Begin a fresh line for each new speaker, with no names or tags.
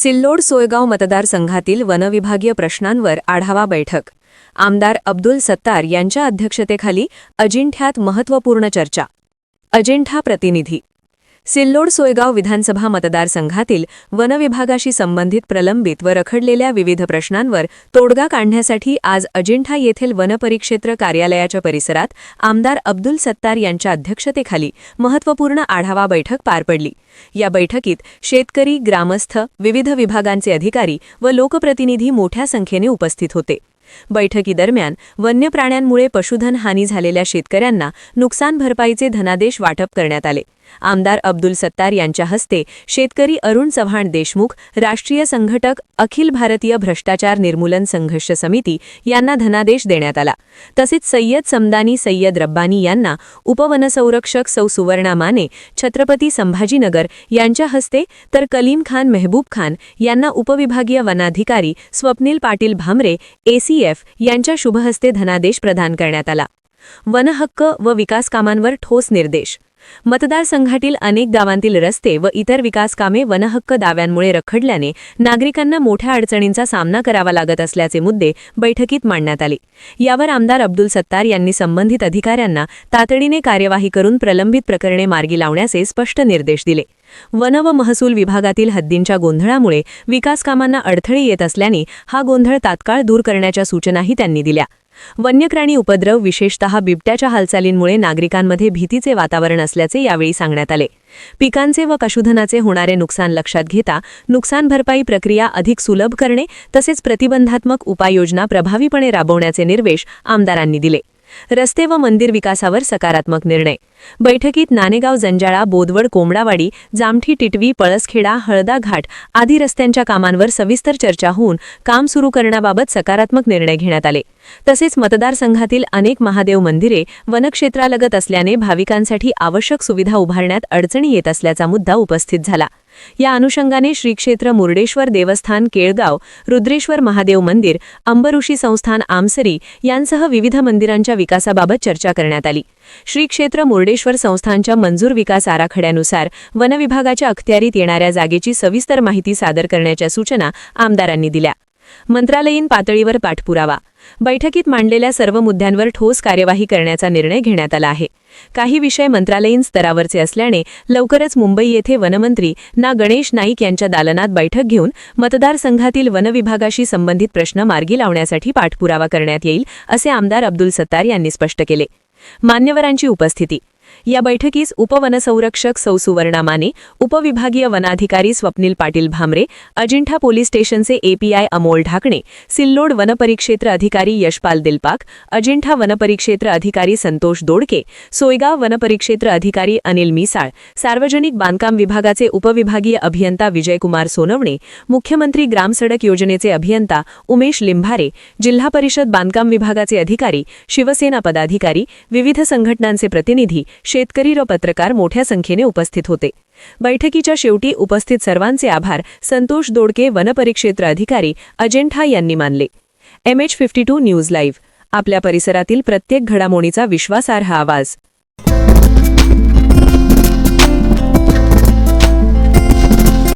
सिल्लोड सोयगाव मतदारसंघातील वनविभागीय प्रश्नांवर आढावा बैठक. आमदार अब्दुल सत्तार यांच्या अध्यक्षतेखाली अजिंठ्यात महत्त्वपूर्ण चर्चा. अजिंठा प्रतिनिधी. सिल्लोड सोयगाव विधानसभा मतदारसंघातील वनविभागाशी संबंधित प्रलंबित व रखडलेल्या विविध प्रश्नांवर तोडगा काढण्यासाठी आज अजिंठा येथील वनपरिक्षेत्र कार्यालयाच्या परिसरात आमदार अब्दुल सत्तार यांच्या अध्यक्षतेखाली महत्त्वपूर्ण आढावा बैठक पार पडली. या बैठकीत शेतकरी, ग्रामस्थ, विविध विभागांचे अधिकारी व लोकप्रतिनिधी मोठ्या संख्येने उपस्थित होते. बैठकीदरम्यान वन्य प्राण्यांमुळे पशुधन हानी झालेल्या शेतकऱ्यांना नुकसान भरपाईचे धनादेश वाटप करण्यात आले. आमदार अब्दुल सत्तार यांच्या हस्ते शेतकरी अरुण चव्हाण देशमुख, राष्ट्रीय संघटक अखिल भारतीय भ्रष्टाचार निर्मूलन संघर्ष समिती यांना धनादेश देण्यात आला. तसेच सय्यद समदानी सय्यद रब्बानी यांना उपवनसंरक्षक सौ सुवर्णा माने, छत्रपती संभाजीनगर यांच्या हस्ते तर कलीम खान मेहबूब खान यांना उपविभागीय वनाधिकारी स्वप्नील पाटील भामरे ACF यांच्या शुभहस्ते धनादेश प्रदान करण्यात आला. वनहक्क व विकास कामांवर ठोस निर्देश. मतदारसंघातील अनेक गावांतील रस्ते व इतर विकास कामे वनहक्क दाव्यांमुळे रखडल्याने नागरिकांना मोठ्या अडचणींचा सामना करावा लागत असल्याचे मुद्दे बैठकीत मांडण्यात आले. यावर आमदार अब्दुल सत्तार यांनी संबंधित अधिकाऱ्यांना तातडीने कार्यवाही करून प्रलंबित प्रकरणे मार्गी लावण्याचे स्पष्ट निर्देश दिले. वन व महसूल विभागातील हद्दींच्या गोंधळामुळे विकास कामांना अडथळे येत असल्याने हा गोंधळ तात्काळ दूर करण्याच्या सूचनाही त्यांनी दिल्या. वन्यप्राणी उपद्रव, विशेषतः बिबट्याच्या हालचालींमुळे नागरिकांमध्ये भीतीचे वातावरण असल्याचे यावेळी सांगण्यात आले. पिकांचे व पशुधनाचे होणारे नुकसान लक्षात घेता नुकसान भरपाई प्रक्रिया अधिक सुलभ करणे तसेच प्रतिबंधात्मक उपाययोजना प्रभावीपणे राबवण्याचे निर्देश आमदारांनी दिले. रस्ते व मंदिर विकासावर सकारात्मक निर्णय. बैठकीत नानेगाव जंजाळा, बोदवड, कोंबडावाडी, जामठी, टिटवी, पळसखेडा, हळदा घाट आदी रस्त्यांच्या कामांवर सविस्तर चर्चा होऊन काम सुरू करण्याबाबत सकारात्मक निर्णय घेण्यात आले. तसेच मतदारसंघातील अनेक महादेव मंदिरे वनक्षेत्रालगत असल्याने भाविकांसाठी आवश्यक सुविधा उभारण्यात अडचणी येत असल्याचा मुद्दा उपस्थित झाला. या अनुषंगाने श्री क्षेत्र मुर्डेश्वर देवस्थान केळगाव, रुद्रेश्वर महादेव मंदिर, अंबऋषी संस्थान आमसरी यांसह विविध मंदिरांच्या विकासाबाबत चर्चा करण्यात आली. श्री क्षेत्र मुर्डेश्वर संस्थानच्या मंजूर विकास आराखड्यानुसार वनविभागाच्या अखत्यारीत येणाऱ्या जागेची सविस्तर माहिती सादर करण्याच्या सूचना आमदारांनी दिल्या. मंत्रालयीन पातळीवर पाठपुरावा. बैठकीत मांडलेल्या सर्व मुद्द्यांवर ठोस कार्यवाही करण्याचा निर्णय घेण्यात आला आहे. काही विषय मंत्रालयीन स्तरावरचे असल्याने लवकरच मुंबई येथे वनमंत्री ना गणेश नाईक यांच्या दालनात बैठक घेऊन मतदारसंघातील वनविभागाशी संबंधित प्रश्न मार्गी लावण्यासाठी पाठपुरावा करण्यात येईल, असे आमदार अब्दुल सत्तार यांनी स्पष्ट केले. मान्यवरांची उपस्थिती. या बैठकीस उपवनसंरक्षक सौ सुवर्णा माने, उपविभागीय वनाधिकारी स्वप्नील पाटील भामरे, अजिंठा पोलीस स्टेशनचे API अमोल ढाकणे, सिल्लोड वनपरिक्षेत्र अधिकारी यशपाल दिलपाक, अजिंठा वनपरिक्षेत्र अधिकारी संतोष दोडके, सोयगाव वनपरिक्षेत्र अधिकारी अनिल मिसाळ, सार्वजनिक बांधकाम विभागाचे उपविभागीय अभियंता विजयकुमार सोनवणे, मुख्यमंत्री ग्रामसडक योजनेचे अभियंता उमेश लिंभारे, जिल्हा परिषद बांधकाम विभागाचे अधिकारी, शिवसेना पदाधिकारी, विविध संघटनांचे प्रतिनिधी, शेतकरी व पत्रकार मोठ्या संख्येने उपस्थित होते. बैठकीच्या शेवटी उपस्थित सर्वांचे आभार संतोष दोडके, वनपरिक्षेत्र अधिकारी, अजिंठा यांनी मानले. MH52 news live. आपल्या परिसरातील प्रत्येक घडामोडीचा विश्वासार्ह आवाज.